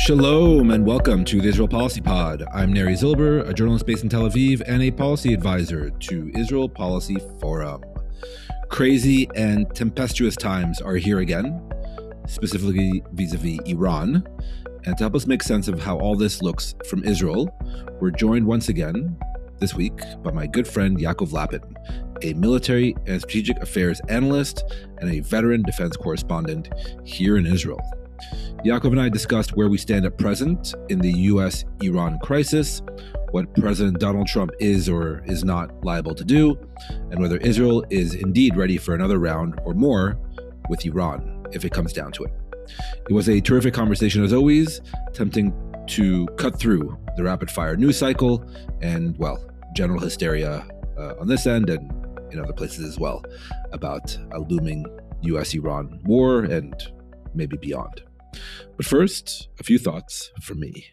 Shalom and welcome to the Israel Policy Pod. I'm Neri Zilber, a journalist based in Tel Aviv and a policy advisor to Israel Policy Forum. Crazy and tempestuous times are here again, specifically vis-a-vis Iran. And to help us make sense of how all this looks from Israel, we're joined once again this week by my good friend Yaakov Lappin, a military and strategic affairs analyst and a veteran defense correspondent here in Israel. Yaakov and I discussed where we stand at present in the U.S. Iran crisis, what President Donald Trump is or is not liable to do, and whether Israel is indeed ready for another round or more with Iran, if it comes down to it. It was a terrific conversation as always, tempting to cut through the rapid-fire news cycle and, well, general hysteria on this end and in other places as well about a looming U.S.-Iran war and maybe beyond. But first, a few thoughts from me.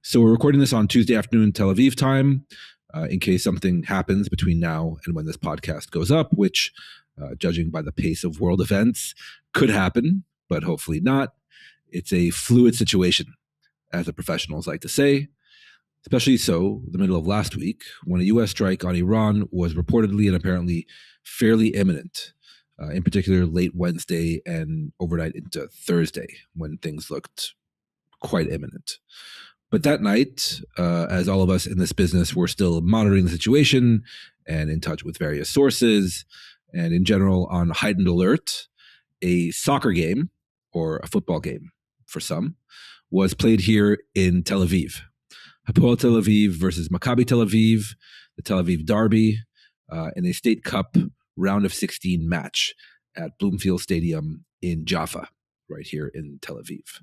So we're recording this on Tuesday afternoon Tel Aviv time, in case something happens between now and when this podcast goes up, which, judging by the pace of world events, could happen, but hopefully not. It's a fluid situation, as the professionals like to say, especially so the middle of last week when a U.S. strike on Iran was reportedly and apparently fairly imminent. In particular, late Wednesday and overnight into Thursday, when things looked quite imminent. But that night, as all of us in this business were still monitoring the situation and in touch with various sources, and in general on heightened alert, a soccer game, or a football game for some, was played here in Tel Aviv. Hapoel Tel Aviv versus Maccabi Tel Aviv, the Tel Aviv Derby, in a State Cup round of 16 match at Bloomfield Stadium in Jaffa, right here in Tel Aviv.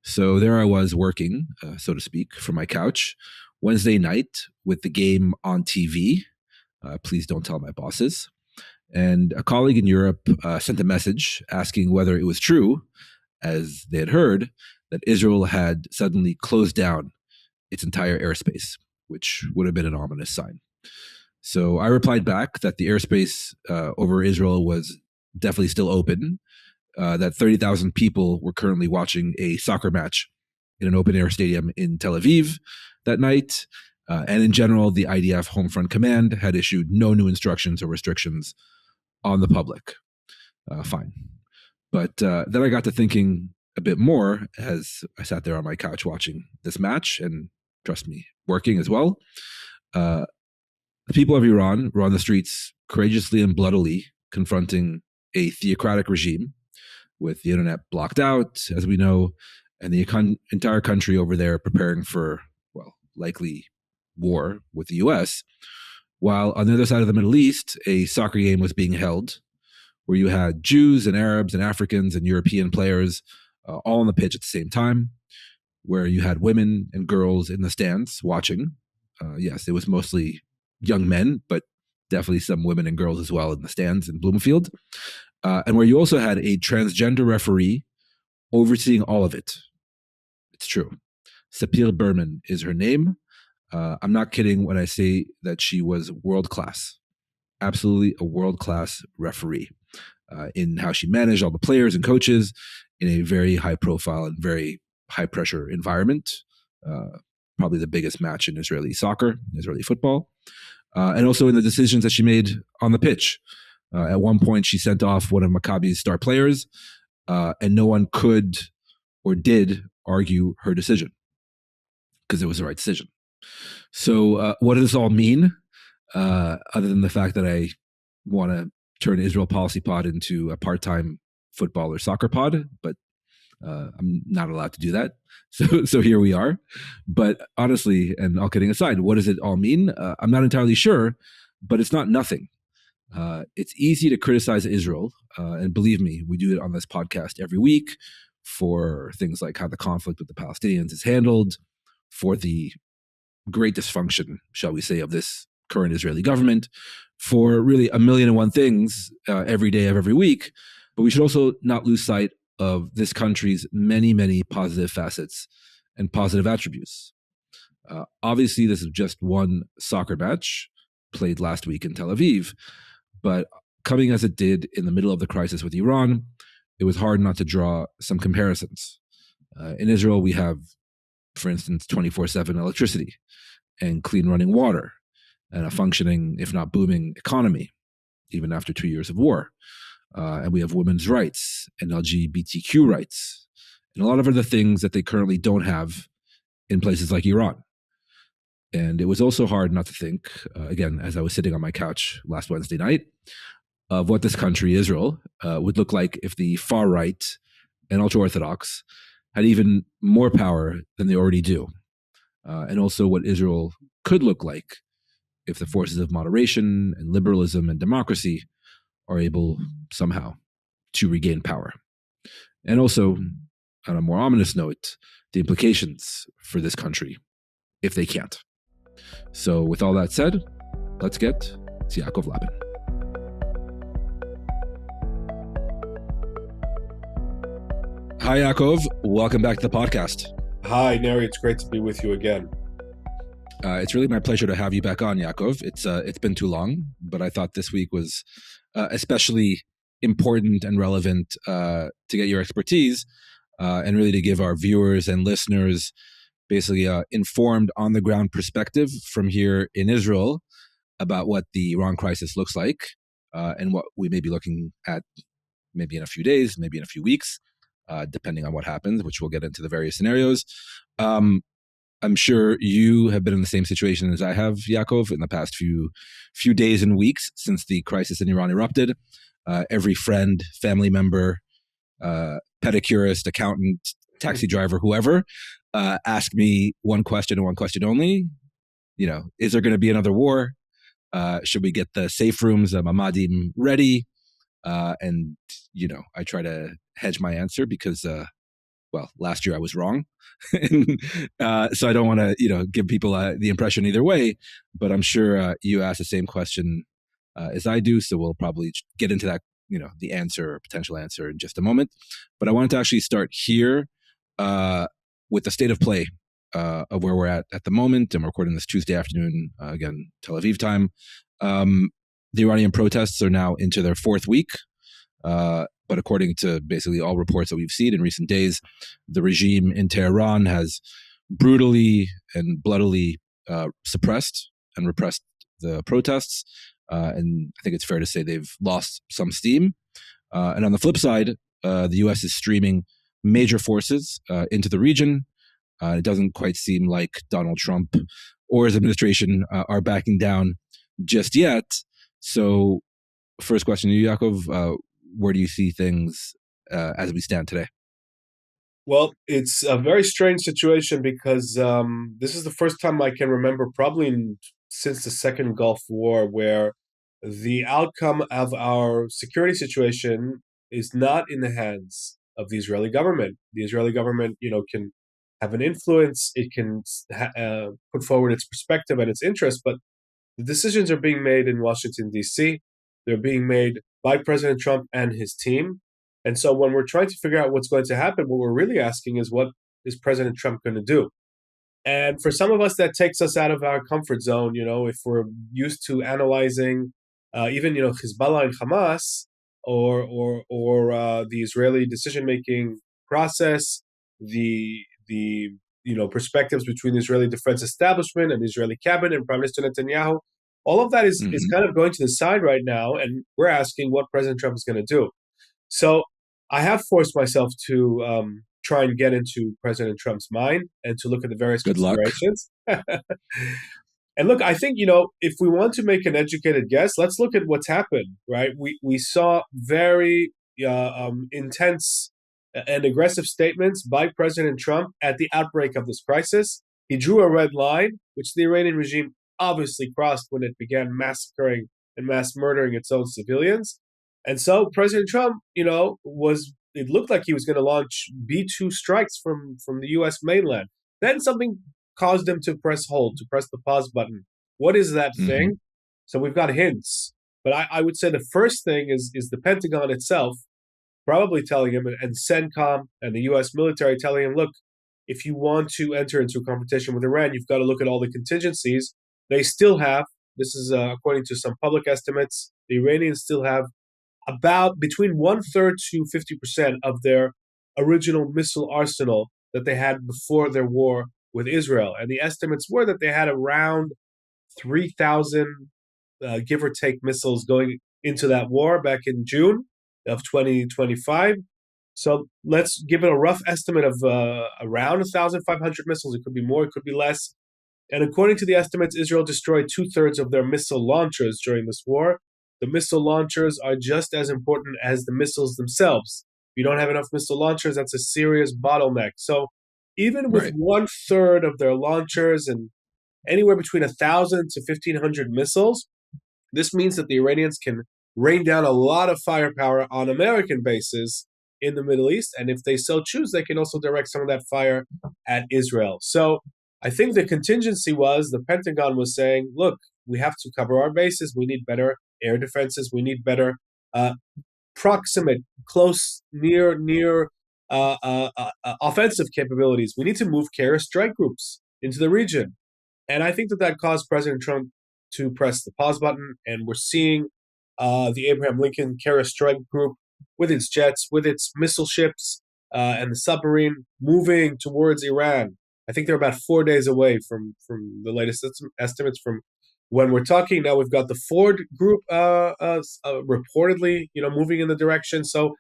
So there I was working, so to speak, from my couch Wednesday night with the game on TV. Please don't tell my bosses. And a colleague in Europe sent a message asking whether it was true, as they had heard, that Israel had suddenly closed down its entire airspace, which would have been an ominous sign. So I replied back that the airspace over Israel was definitely still open, that 30,000 people were currently watching a soccer match in an open-air stadium in Tel Aviv that night, and in general, the IDF Home Front Command had issued no new instructions or restrictions on the public. Fine. But then I got to thinking a bit more as I sat there on my couch watching this match, and trust me, working as well. The people of Iran were on the streets courageously and bloodily confronting a theocratic regime with the internet blocked out, as we know, and the entire country over there preparing for, well, likely war with the U.S., while on the other side of the Middle East, a soccer game was being held where you had Jews and Arabs and Africans and European players all on the pitch at the same time, where you had women and girls in the stands watching. Yes, it was mostly young men, but definitely some women and girls as well in the stands in Bloomfield, and where you also had a transgender referee overseeing all of it. It's true. Sapir Berman is her name. I'm not kidding when I say that she was world-class, absolutely a world-class referee in how she managed all the players and coaches in a very high-profile and very high-pressure environment, probably the biggest match in Israeli soccer, Israeli football. And also in the decisions that she made on the pitch. At one point, she sent off one of Maccabi's star players, and no one could or did argue her decision because it was the right decision. So what does this all mean, other than the fact that I want to turn Israel Policy Pod into a part-time football or soccer pod, but I'm not allowed to do that. So here we are. But honestly, and all kidding aside, what does it all mean? I'm not entirely sure, but it's not nothing. It's easy to criticize Israel. And believe me, we do it on this podcast every week for things like how the conflict with the Palestinians is handled, for the great dysfunction, shall we say, of this current Israeli government, for really a million and one things every day of every week. But we should also not lose sight of this country's many, many positive facets and positive attributes. Obviously, this is just one soccer match played last week in Tel Aviv, but coming as it did in the middle of the crisis with Iran, it was hard not to draw some comparisons. In Israel, we have for instance, 24/7 electricity and clean running water and a functioning, if not booming, economy, even after 2 years of war. And we have women's rights and LGBTQ rights and a lot of other things that they currently don't have in places like Iran. And it was also hard not to think, again, as I was sitting on my couch last Wednesday night, of what this country, Israel, would look like if the far right and ultra-Orthodox had even more power than they already do. And also what Israel could look like if the forces of moderation and liberalism and democracy are able somehow to regain power. And also, on a more ominous note, the implications for this country if they can't. So with all that said, let's get to Yaakov Lappin. Hi, Yaakov. Welcome back to the podcast. Hi, Neri. It's great to be with you again. It's really my pleasure to have you back on, Yaakov. It's been too long, but I thought this week was especially important and relevant to get your expertise and really to give our viewers and listeners basically informed on-the-ground perspective from here in Israel about what the Iran crisis looks like and what we may be looking at maybe in a few days, maybe in a few weeks, depending on what happens, which we'll get into the various scenarios. I'm sure you have been in the same situation as I have, Yaakov, in the past few days and weeks since the crisis in Iran erupted. Every friend, family member, pedicurist, accountant, taxi driver, whoever, ask me one question and one question only. Is there going to be another war? Should we get the safe rooms, mamadim, ready? And I try to hedge my answer because, last year I was wrong. So I don't want to, give people the impression either way, but I'm sure you asked the same question as I do. So we'll probably get into that, the answer or potential answer in just a moment. But I wanted to actually start here with the state of play of where we're at the moment. I'm recording this Tuesday afternoon, again, Tel Aviv time. The Iranian protests are now into their fourth week. But according to basically all reports that we've seen in recent days, the regime in Tehran has brutally and bloodily suppressed and repressed the protests. And I think it's fair to say they've lost some steam. And on the flip side, the U.S. is streaming major forces into the region. It doesn't quite seem like Donald Trump or his administration are backing down just yet. So first question to you, Yaakov, where do you see things as we stand today? Well, it's a very strange situation because this is the first time I can remember, probably since the Second Gulf War, where the outcome of our security situation is not in the hands of the Israeli government. The Israeli government, can have an influence. It can put forward its perspective and its interest, but the decisions are being made in Washington, D.C. They're being made by President Trump and his team. And so when we're trying to figure out what's going to happen, what we're really asking is, what is President Trump going to do? And for some of us, that takes us out of our comfort zone. If we're used to analyzing even, Hezbollah and Hamas or the Israeli decision-making process, the perspectives between the Israeli defense establishment and the Israeli cabinet and Prime Minister Netanyahu, all of that is kind of going to the side right now, and we're asking what President Trump is going to do. So I have forced myself to try and get into President Trump's mind and to look at the various considerations. And look, I think, if we want to make an educated guess, let's look at what's happened, right? We saw very intense and aggressive statements by President Trump at the outbreak of this crisis. He drew a red line, which the Iranian regime obviously crossed when it began massacring and mass murdering its own civilians. And so President Trump, it looked like he was going to launch B-2 strikes from the U.S. mainland. Then something caused him to press hold, to press the pause button. What is that thing? So we've got hints. But I would say the first thing is the Pentagon itself probably telling him, and CENTCOM and the U.S. military telling him, look, if you want to enter into a competition with Iran, you've got to look at all the contingencies. They still have, this is according to some public estimates, the Iranians still have about between 1/3 to 50% of their original missile arsenal that they had before their war with Israel. And the estimates were that they had around 3,000, give or take, missiles going into that war back in June of 2025. So let's give it a rough estimate of around 1,500 missiles. It could be more, it could be less. And according to the estimates, Israel destroyed two-thirds of their missile launchers during this war. The missile launchers are just as important as the missiles themselves. If you don't have enough missile launchers, that's a serious bottleneck. So even with Right. one-third of their launchers and anywhere between 1,000 to 1,500 missiles, this means that the Iranians can rain down a lot of firepower on American bases in the Middle East. And if they so choose, they can also direct some of that fire at Israel. So I think the contingency was the Pentagon was saying, look, we have to cover our bases. We need better air defenses. We need better proximate, close, near offensive capabilities. We need to move carrier strike groups into the region. And I think that caused President Trump to press the pause button. And we're seeing the Abraham Lincoln Carrier Strike Group with its jets, with its missile ships, and the submarine moving towards Iran. I think they're about 4 days away from the latest estimates from when we're talking. Now we've got the Ford Group reportedly, moving in the direction. So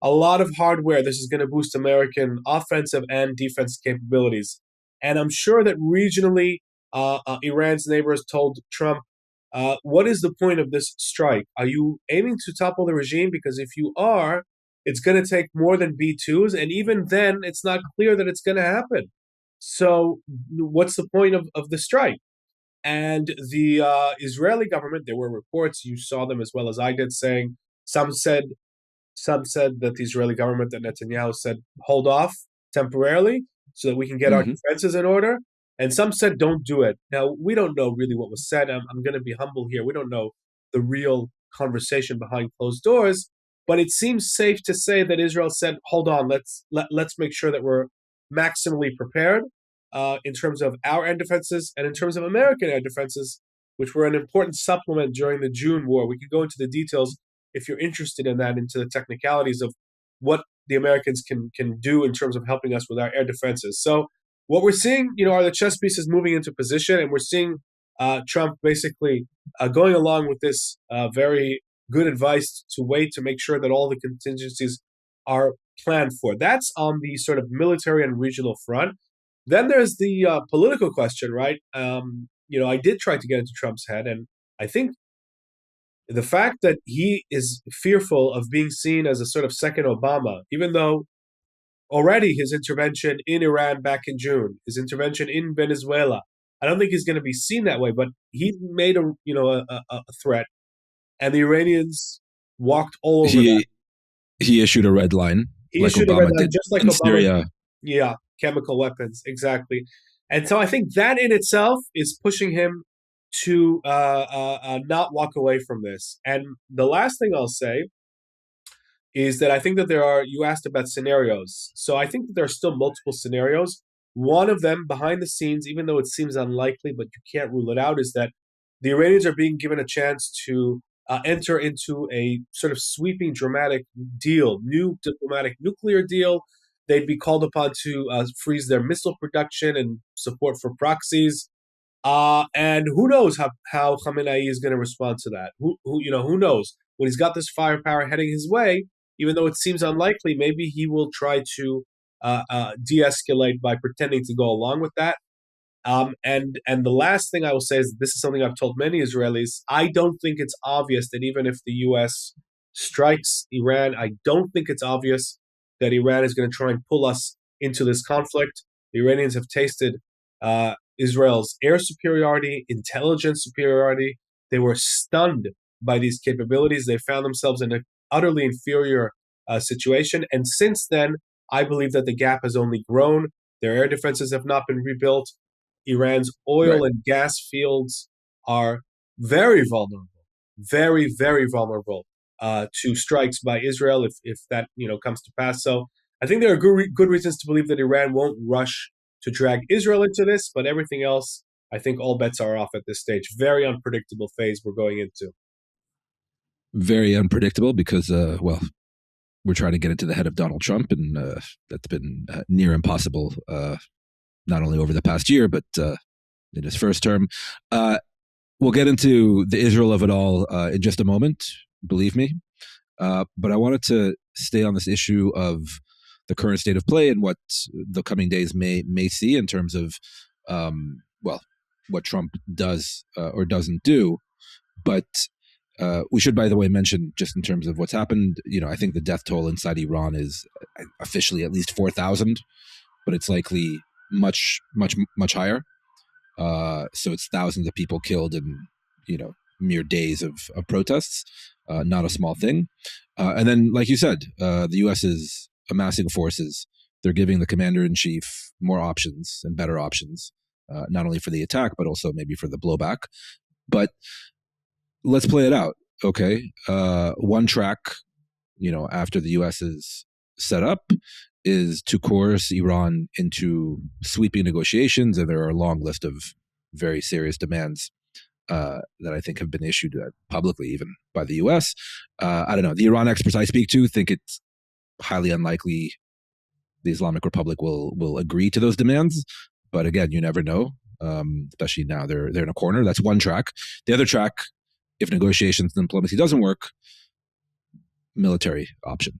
a lot of hardware. This is going to boost American offensive and defense capabilities. And I'm sure that regionally, Iran's neighbors told Trump, what is the point of this strike? Are you aiming to topple the regime? Because if you are, it's going to take more than B-2s. And even then, it's not clear that it's going to happen. So what's the point of the strike? And the Israeli government, there were reports, you saw them as well as I did, saying some said that the Israeli government, that Netanyahu said, hold off temporarily so that we can get our defenses in order. And some said, don't do it. Now, we don't know really what was said. I'm going to be humble here. We don't know the real conversation behind closed doors. But it seems safe to say that Israel said, hold on, let's make sure that we're maximally prepared in terms of our air defenses and in terms of American air defenses, which were an important supplement during the June war. We could go into the details if you're interested in that, into the technicalities of what the Americans can do in terms of helping us with our air defenses. So what we're seeing, are the chess pieces moving into position, and we're seeing Trump basically going along with this very good advice to wait to make sure that all the contingencies are planned for. That's on the sort of military and regional front. Then there's the political question, right? I did try to get into Trump's head, and I think the fact that he is fearful of being seen as a sort of second Obama, even though already his intervention in Iran back in June, his intervention in Venezuela, I don't think he's going to be seen that way, but he made a threat, and the Iranians walked all over that. He issued a red line, He like issued Obama a red line, did just like in Obama. Syria. Yeah, chemical weapons, exactly. And so I think that in itself is pushing him to not walk away from this. And the last thing I'll say is that I think that you asked about scenarios. So I think that there are still multiple scenarios. One of them, behind the scenes, even though it seems unlikely, but you can't rule it out, is that the Iranians are being given a chance to enter into a sort of sweeping, dramatic deal, new diplomatic nuclear deal. They'd be called upon to freeze their missile production and support for proxies. And who knows how Khamenei is going to respond to that? Who knows? When he's got this firepower heading his way, even though it seems unlikely, maybe he will try to de-escalate by pretending to go along with that. And the last thing I will say is this is something I've told many Israelis. I don't think it's obvious that even if the U.S. strikes Iran, I don't think it's obvious that Iran is going to try and pull us into this conflict. The Iranians have tasted Israel's air superiority, intelligence superiority. They were stunned by these capabilities. They found themselves in an utterly inferior situation. And since then, I believe that the gap has only grown. Their air defenses have not been rebuilt. Iran's oil and gas fields are very vulnerable, very, very vulnerable to strikes by Israel if that comes to pass. So I think there are good reasons to believe that Iran won't rush to drag Israel into this, but everything else, I think all bets are off at this stage. Very unpredictable phase we're going into. Very unpredictable because, we're trying to get into the head of Donald Trump, and that's been near impossible not only over the past year, but in his first term. We'll get into the Israel of it all in just a moment, believe me. But I wanted to stay on this issue of the current state of play and what the coming days may see in terms of, well, what Trump does or doesn't do. But we should, by the way, mention just in terms of what's happened, I think the death toll inside Iran is officially at least 4,000, but it's likely much, much, much higher. So it's thousands of people killed in, mere days of protests. Not a small thing. And then, like you said, the U.S. is amassing forces. They're giving the commander-in-chief more options and better options, not only for the attack, but also maybe for the blowback. But let's play it out, okay? One track, after the U.S. is set up, is to coerce Iran into sweeping negotiations, and there are a long list of very serious demands that I think have been issued publicly, even by the U.S. I don't know. The Iran experts I speak to think it's highly unlikely the Islamic Republic will agree to those demands. But again, you never know. Especially now they're in a corner. That's one track. The other track, if negotiations and diplomacy doesn't work, military option.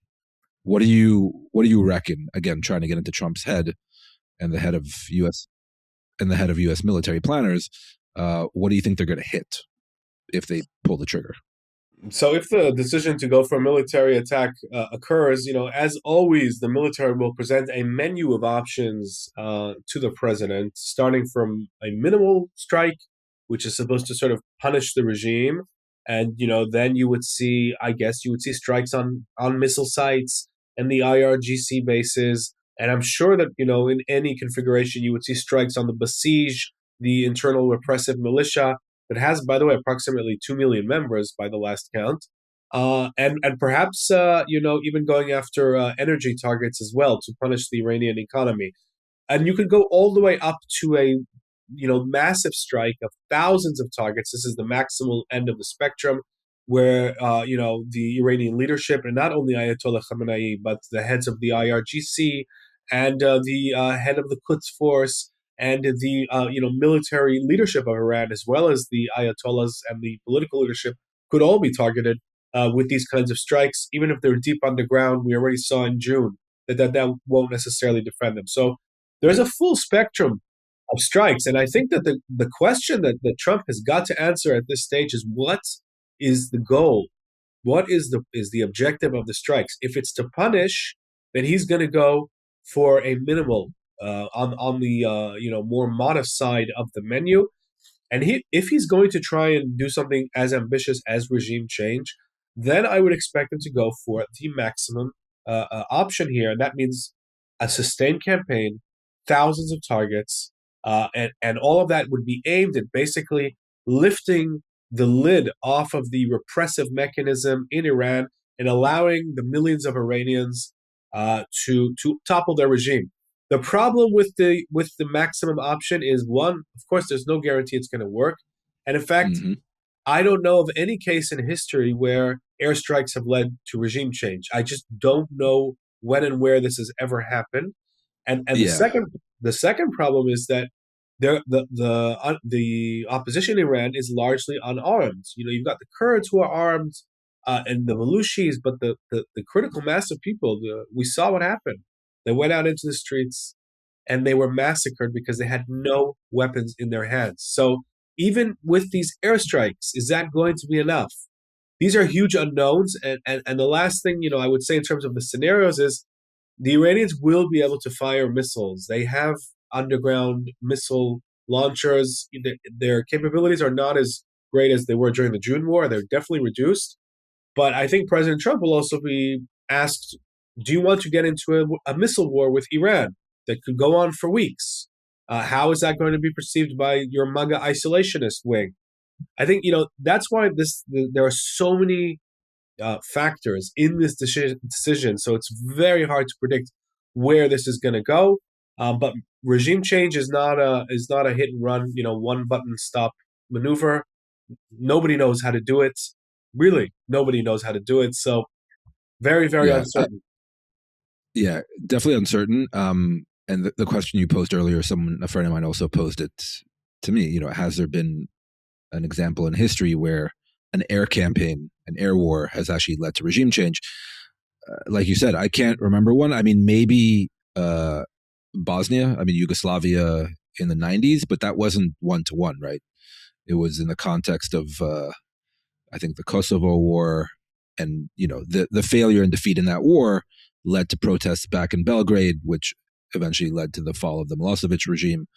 What do you reckon? Again, trying to get into Trump's head and the head of U.S. military planners. What do you think they're going to hit if they pull the trigger? So if the decision to go for a military attack occurs, as always, the military will present a menu of options to the president, starting from a minimal strike, which is supposed to sort of punish the regime. And, then I guess you would see strikes on missile sites and the IRGC bases. And I'm sure that, in any configuration, you would see strikes on the Basij, the internal repressive militia, that has, by the way, approximately 2 million members by the last count, and perhaps even going after energy targets as well to punish the Iranian economy. And you could go all the way up to a massive strike of thousands of targets. This is the maximal end of the spectrum, where the Iranian leadership, and not only Ayatollah Khamenei, but the heads of the IRGC and the head of the Quds Force and the military leadership of Iran, as well as the Ayatollahs and the political leadership, could all be targeted with these kinds of strikes, even if they're deep underground. We already saw in June that won't necessarily defend them. So there's a full spectrum of strikes, and I think that the question that Trump has got to answer at this stage is, what is the goal? What is the objective of the strikes? If it's to punish, then he's going to go for a minimal on the more modest side of the menu. And if he's going to try and do something as ambitious as regime change, then I would expect him to go for the maximum option here. And that means a sustained campaign, thousands of targets, and all of that would be aimed at basically lifting the lid off of the repressive mechanism in Iran and allowing the millions of Iranians to topple their regime. The problem with the maximum option is, one, of course, there's no guarantee it's going to work, and in fact, I don't know of any case in history where airstrikes have led to regime change. I just don't know when and where this has ever happened. And the second problem is that the opposition in Iran is largely unarmed. You've got the Kurds who are armed and the militias, but the critical mass of people, we saw what happened. They went out into the streets and they were massacred because they had no weapons in their hands. So even with these airstrikes, is that going to be enough? These are huge unknowns. And the last thing, I would say in terms of the scenarios is the Iranians will be able to fire missiles. They have underground missile launchers. Their capabilities are not as great as they were during the June war. They're definitely reduced. But I think President Trump will also be asked, do you want to get into a missile war with Iran that could go on for weeks? How is that going to be perceived by your MAGA isolationist wing? I think, that's why there are so many factors in this decision. So it's very hard to predict where this is going to go. But regime change is not a hit and run, one button stop maneuver. Nobody knows how to do it. Really, nobody knows how to do it. So very, very uncertain. Yeah, definitely uncertain. and the question you posed earlier, a friend of mine also posed it to me. Has there been an example in history where an air campaign, an air war, has actually led to regime change? Like you said, I can't remember one. I mean, maybe Bosnia, Yugoslavia in the 90s, but that wasn't one to one, right? It was in the context of, I think, the Kosovo War, and the failure and defeat in that war led to protests back in Belgrade, which eventually led to the fall of the Milosevic regime.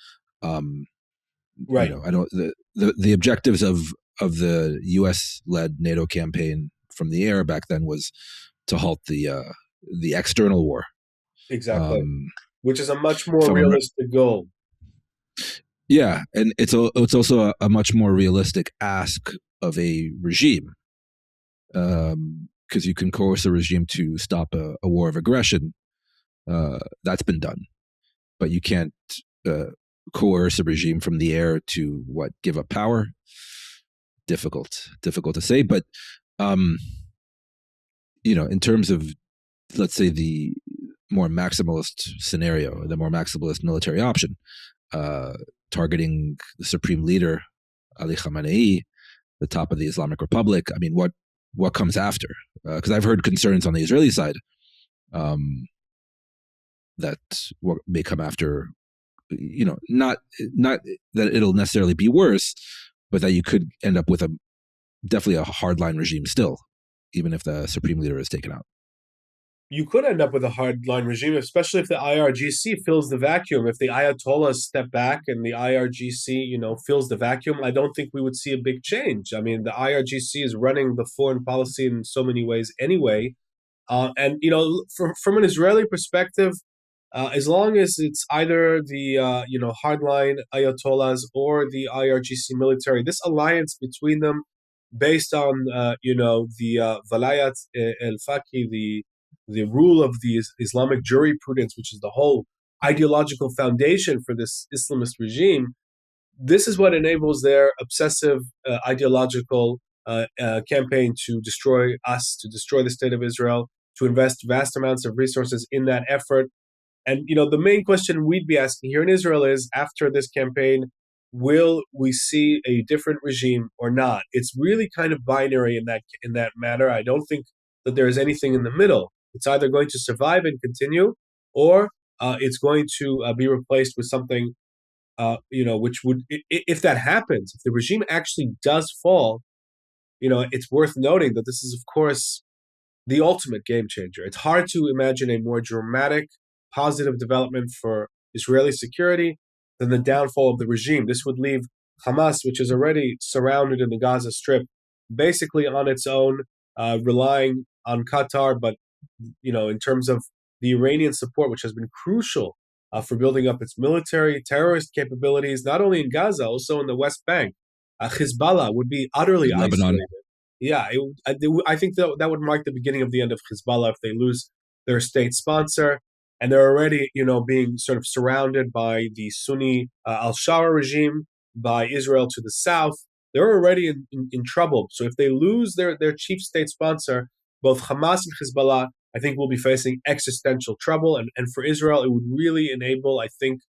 Right. I don't the objectives of the U.S. led NATO campaign from the air back then was to halt the external war. Exactly. Which is a much more If realistic goal. Yeah, and it's also a much more realistic ask of a regime, because you can coerce a regime to stop a war of aggression. That's been done, but you can't coerce a regime from the air to give up power. Difficult to say, but in terms of, let's say, the more maximalist scenario, the more maximalist military option, targeting the supreme leader Ali Khamenei, the top of the Islamic Republic. I mean, what comes after? Because I've heard concerns on the Israeli side that what may come after, not that it'll necessarily be worse, but that you could end up with definitely a hardline regime still, even if the supreme leader is taken out. You could end up with a hardline regime, especially if the IRGC fills the vacuum. If the Ayatollahs step back and the IRGC, fills the vacuum, I don't think we would see a big change. I mean, the IRGC is running the foreign policy in so many ways anyway. And from an Israeli perspective, as long as it's either the hardline Ayatollahs or the IRGC military, this alliance between them, based on the Valayat el Faqih, the rule of the Islamic jurisprudence, which is the whole ideological foundation for this Islamist regime, this is what enables their obsessive ideological campaign to destroy us, to destroy the state of Israel, to invest vast amounts of resources in that effort. And the main question we'd be asking here in Israel is, after this campaign, will we see a different regime or not? It's really kind of binary in that matter. I don't think that there is anything in the middle. It's either going to survive and continue, or it's going to be replaced with something, which would, if that happens, if the regime actually does fall, it's worth noting that this is, of course, the ultimate game changer. It's hard to imagine a more dramatic, positive development for Israeli security than the downfall of the regime. This would leave Hamas, which is already surrounded in the Gaza Strip, basically on its own, relying on Qatar, but in terms of the Iranian support, which has been crucial for building up its military terrorist capabilities, not only in Gaza, also in the West Bank. Hezbollah would be utterly Lebanon. isolated. Yeah, I think that would mark the beginning of the end of Hezbollah if they lose their state sponsor, and they're already, being sort of surrounded by the Sunni al-Shara regime, by Israel to the south. They're already in trouble. So if they lose their chief state sponsor, both Hamas and Hezbollah, I think, will be facing existential trouble. And for Israel, it would really enable, I think,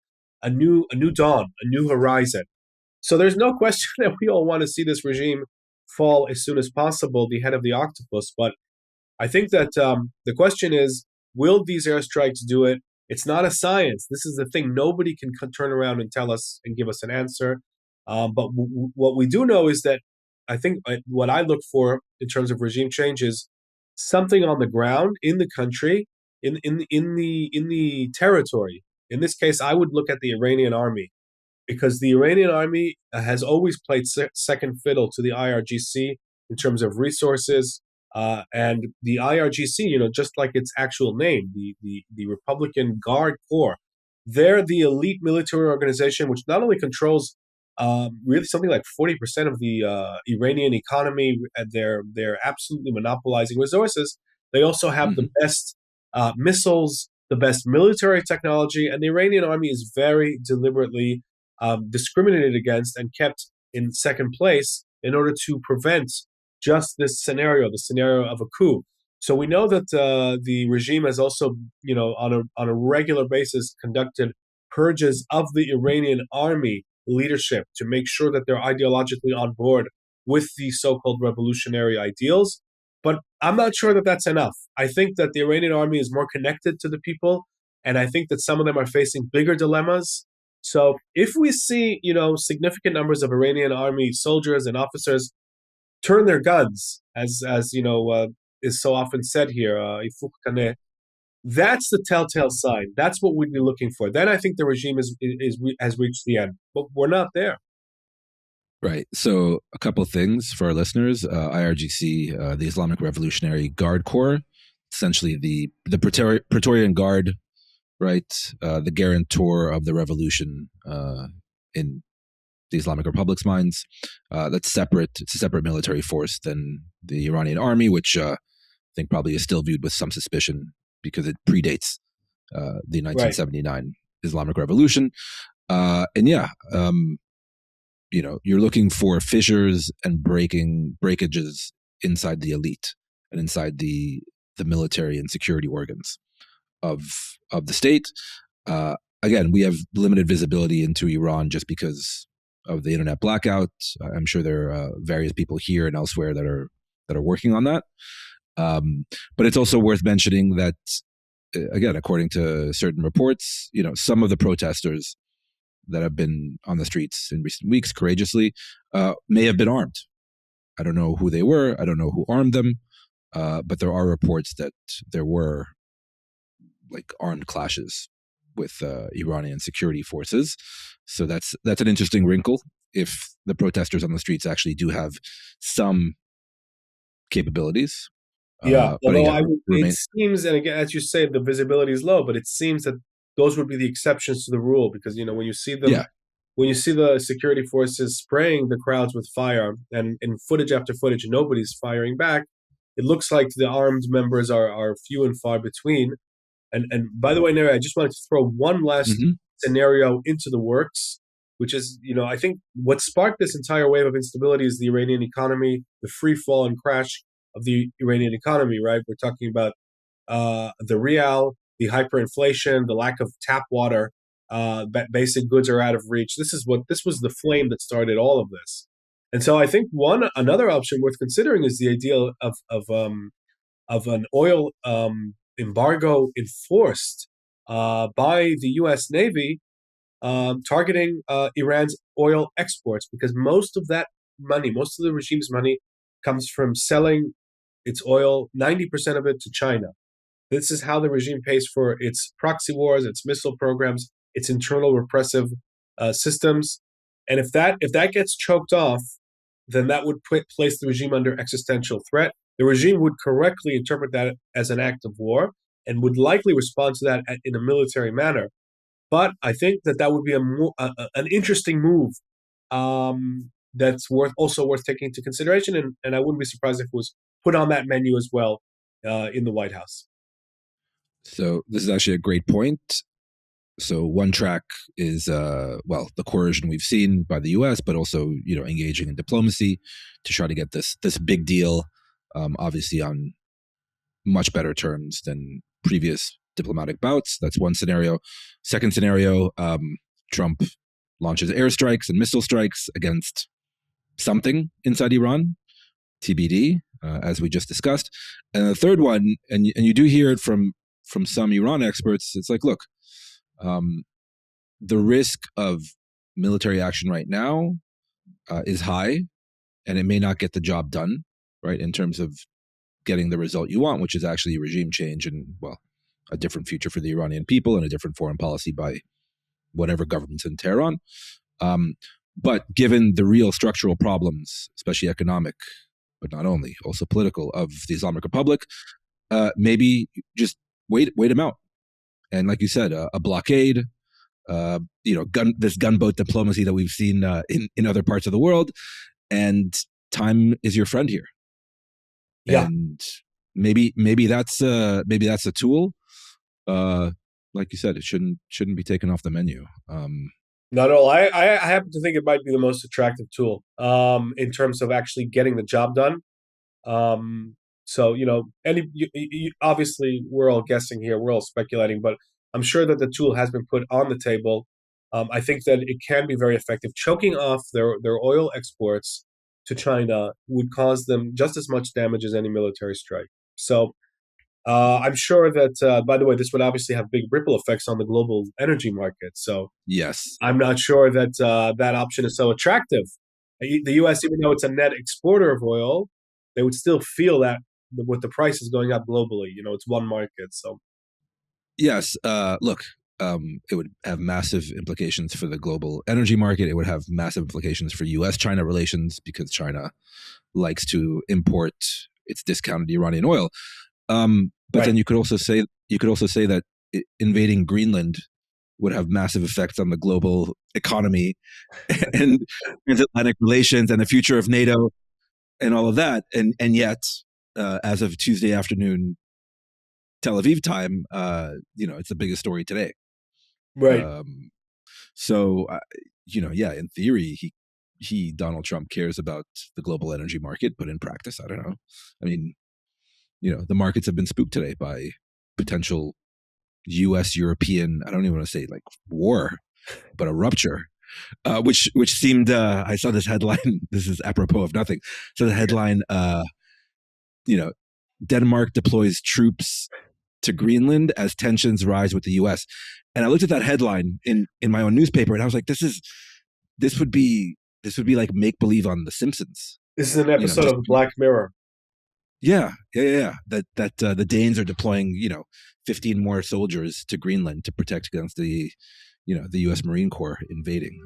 a new dawn, a new horizon. So there's no question that we all want to see this regime fall as soon as possible, the head of the octopus. But I think that the question is, will these airstrikes do it? It's not a science. This is the thing. Nobody can turn around and tell us and give us an answer. But what we do know is that I think what I look for in terms of regime change is something on the ground in the country, in the territory. In this case, I would look at the Iranian army, because the Iranian army has always played second fiddle to the IRGC in terms of resources. And the IRGC, just like its actual name, the Republican Guard Corps, they're the elite military organization which not only controls really something like 40% of the Iranian economy, and they're absolutely monopolizing resources. They also have the best missiles, the best military technology, and the Iranian army is very deliberately discriminated against and kept in second place in order to prevent just this scenario, the scenario of a coup. So we know that the regime has also, on a regular basis, conducted purges of the Iranian army leadership to make sure that they're ideologically on board with the so-called revolutionary ideals. But I'm not sure that that's enough. I think that the Iranian army is more connected to the people, and I think that some of them are facing bigger dilemmas. So if we see, significant numbers of Iranian army soldiers and officers turn their guns, as is so often said here, that's the telltale sign. That's what we'd be looking for. Then I think the regime has reached the end, but we're not there. Right. So a couple of things for our listeners. IRGC, the Islamic Revolutionary Guard Corps, essentially the Praetorian Guard, right? The guarantor of the revolution in the Islamic Republic's minds. That's separate. It's a separate military force than the Iranian army, which I think probably is still viewed with some suspicion because it predates the 1979 Islamic Revolution. You're looking for fissures and breakages inside the elite and inside the military and security organs of the state. Again, we have limited visibility into Iran just because of the internet blackout. I'm sure there are various people here and elsewhere that are working on that. But it's also worth mentioning that, again, according to certain reports, some of the protesters that have been on the streets in recent weeks courageously may have been armed. I don't know who they were. I don't know who armed them. But there are reports that there were armed clashes with Iranian security forces. So that's an interesting wrinkle. If the protesters on the streets actually do have some capabilities. It seems, and again, as you say, the visibility is low, but it seems that those would be the exceptions to the rule, because when you see them, when you see the security forces spraying the crowds with fire, and in footage after footage, nobody's firing back, it looks like the armed members are few and far between. And by the way, Neri, I just wanted to throw one last scenario into the works, which is, I think what sparked this entire wave of instability is the Iranian economy, the free fall and crash of the Iranian economy, right? We're talking about the rial, the hyperinflation, the lack of tap water, basic goods are out of reach. This was the flame that started all of this. And so I think another option worth considering is the idea of an oil embargo enforced by the U.S. Navy, targeting Iran's oil exports, because most of that money, most of the regime's money, comes from selling its oil, 90% of it, to China. This is how the regime pays for its proxy wars, its missile programs, its internal repressive systems. And if that gets choked off, then that would place the regime under existential threat. The regime would correctly interpret that as an act of war and would likely respond to that in a military manner. But I think that would be an interesting move that's also worth taking into consideration, and I wouldn't be surprised if it was put on that menu as well in the White House. So this is actually a great point. So one track is, the coercion we've seen by the U.S., but also, engaging in diplomacy to try to get this big deal, obviously on much better terms than previous diplomatic bouts. That's one scenario. Second scenario, Trump launches airstrikes and missile strikes against something inside Iran, TBD, as we just discussed. And the third one, and you do hear it from some Iran experts, it's like, look, the risk of military action right now is high, and it may not get the job done, right, in terms of getting the result you want, which is actually regime change and, a different future for the Iranian people and a different foreign policy by whatever government's in Tehran. But given the real structural problems, especially economic, but not only, also political, of the Islamic Republic, maybe just wait them out. And like you said, a blockade, this gunboat diplomacy that we've seen in other parts of the world, and time is your friend here. Yeah. And maybe that's a tool. Like you said, it shouldn't be taken off the menu. Not at all. I happen to think it might be the most attractive tool in terms of actually getting the job done. So, obviously, we're all guessing here, we're all speculating, but I'm sure that the tool has been put on the table. I think that it can be very effective. Choking off their oil exports to China would cause them just as much damage as any military strike. So, I'm sure that, by the way, this would obviously have big ripple effects on the global energy market. So, Yes. I'm not sure that that option is so attractive. The U.S., even though it's a net exporter of oil, they would still feel that with the prices going up globally. It's one market. So, Yes. Look, it would have massive implications for the global energy market. It would have massive implications for U.S.-China relations because China likes to import its discounted Iranian oil. But right. then you could also say that invading Greenland would have massive effects on the global economy and transatlantic relations and the future of NATO and all of that. And yet, as of Tuesday afternoon, Tel Aviv time, it's the biggest story today. Right. So, yeah, in theory, Donald Trump cares about the global energy market, but in practice, I don't know. I mean, the markets have been spooked today by potential U.S. European, I don't even want to say like war, but a rupture, which seemed, I saw this headline, this is apropos of nothing. So the headline, Denmark deploys troops to Greenland as tensions rise with the U.S. And I looked at that headline in my own newspaper, and I was like, this would be like make believe on The Simpsons. This is an episode of Black Mirror. Yeah. That the Danes are deploying 15 more soldiers to Greenland to protect against the U.S. Marine Corps invading.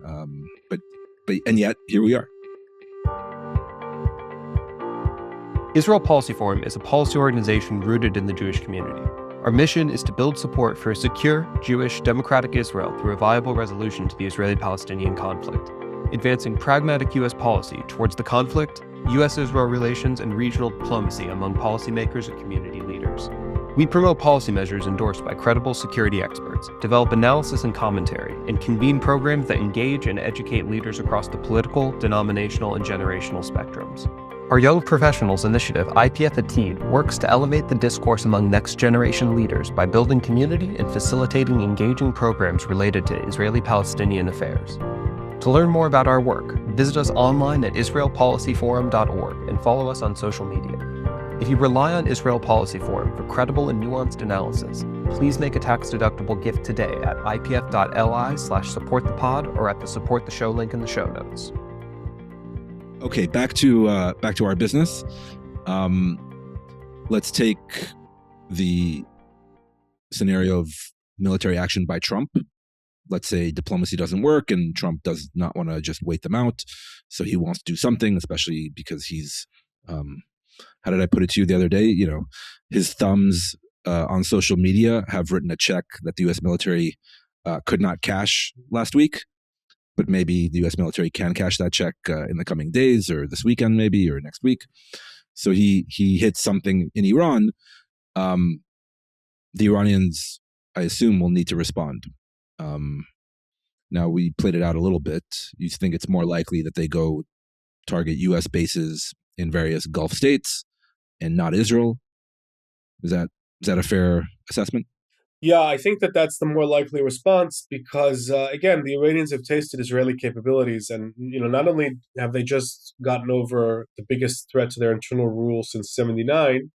But and yet here we are. Israel Policy Forum is a policy organization rooted in the Jewish community. Our mission is to build support for a secure, Jewish, democratic Israel through a viable resolution to the Israeli-Palestinian conflict, advancing pragmatic U.S. policy towards the conflict, U.S.-Israel relations, and regional diplomacy among policymakers and community leaders. We promote policy measures endorsed by credible security experts, develop analysis and commentary, and convene programs that engage and educate leaders across the political, denominational, and generational spectrums. Our Young Professionals initiative, IPF at Teed, works to elevate the discourse among next-generation leaders by building community and facilitating engaging programs related to Israeli-Palestinian affairs. To learn more about our work, visit us online at israelpolicyforum.org and follow us on social media. If you rely on Israel Policy Forum for credible and nuanced analysis, please make a tax-deductible gift today at ipf.li/supportthepod or at the Support the Show link in the show notes. Okay, back to our business. Let's take the scenario of military action by Trump. Let's say diplomacy doesn't work and Trump does not want to just wait them out. So he wants to do something, especially because he's, how did I put it to you the other day? His thumbs on social media have written a check that the U.S. military could not cash last week. But maybe the U.S. military can cash that check in the coming days or this weekend maybe or next week. So he hits something in Iran. The Iranians, I assume, will need to respond. Now, we played it out a little bit. You think it's more likely that they go target U.S. bases in various Gulf states and not Israel? Is that a fair assessment? Yeah, I think that that's the more likely response because, again, the Iranians have tasted Israeli capabilities. And, not only have they just gotten over the biggest threat to their internal rule since 1979,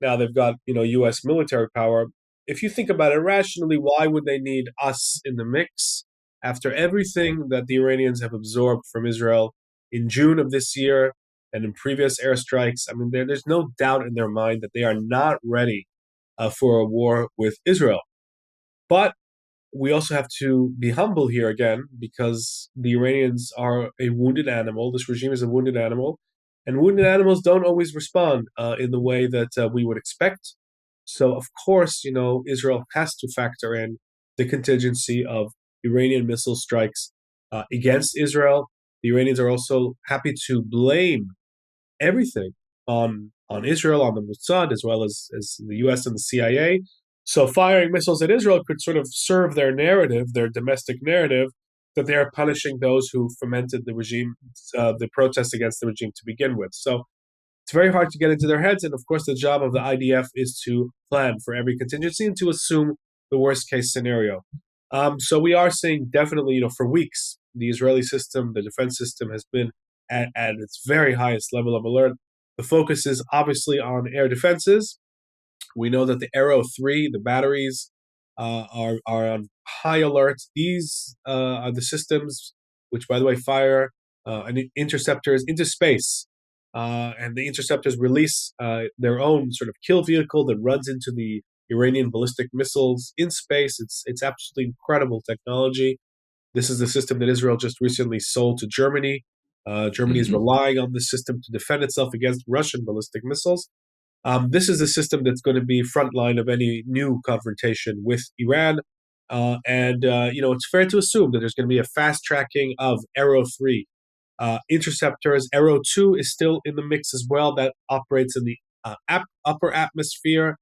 now they've got, U.S. military power. If you think about it rationally, why would they need us in the mix after everything that the Iranians have absorbed from Israel in June of this year and in previous airstrikes? I mean, there's no doubt in their mind that they are not ready for a war with Israel. But we also have to be humble here again because the Iranians are a wounded animal. This regime is a wounded animal. And wounded animals don't always respond in the way that we would expect. So, of course, Israel has to factor in the contingency of Iranian missile strikes against Israel. The Iranians are also happy to blame everything on Israel, on the Mossad, as well as the U.S. and the CIA. So firing missiles at Israel could sort of serve their narrative, their domestic narrative, that they are punishing those who fomented the regime, the protests against the regime to begin with. So it's very hard to get into their heads. And of course, the job of the IDF is to plan for every contingency and to assume the worst case scenario. So we are seeing definitely, for weeks, the Israeli system, the defense system has been at its very highest level of alert. The focus is obviously on air defenses. We know that the Arrow 3, the batteries, are on high alert. These are the systems which, by the way, fire interceptors into space. And the interceptors release their own sort of kill vehicle that runs into the Iranian ballistic missiles in space. It's absolutely incredible technology. This is the system that Israel just recently sold to Germany. Germany is relying on this system to defend itself against Russian ballistic missiles. This is a system that's going to be frontline of any new confrontation with Iran. It's fair to assume that there's going to be a fast tracking of Arrow 3 interceptors. Arrow 2 is still in the mix as well. That operates in the upper atmosphere.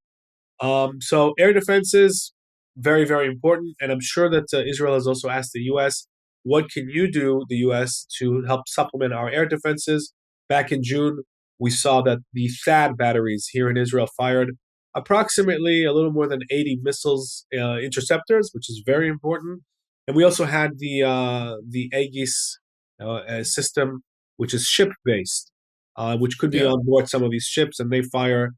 So air defenses, very, very important. And I'm sure that Israel has also asked the U.S., what can you do, the U.S., to help supplement our air defenses? Back in June, we saw that the THAAD batteries here in Israel fired approximately a little more than 80 missiles interceptors, which is very important. And we also had the Aegis system, which is ship-based, which could be on board some of these ships, and they fire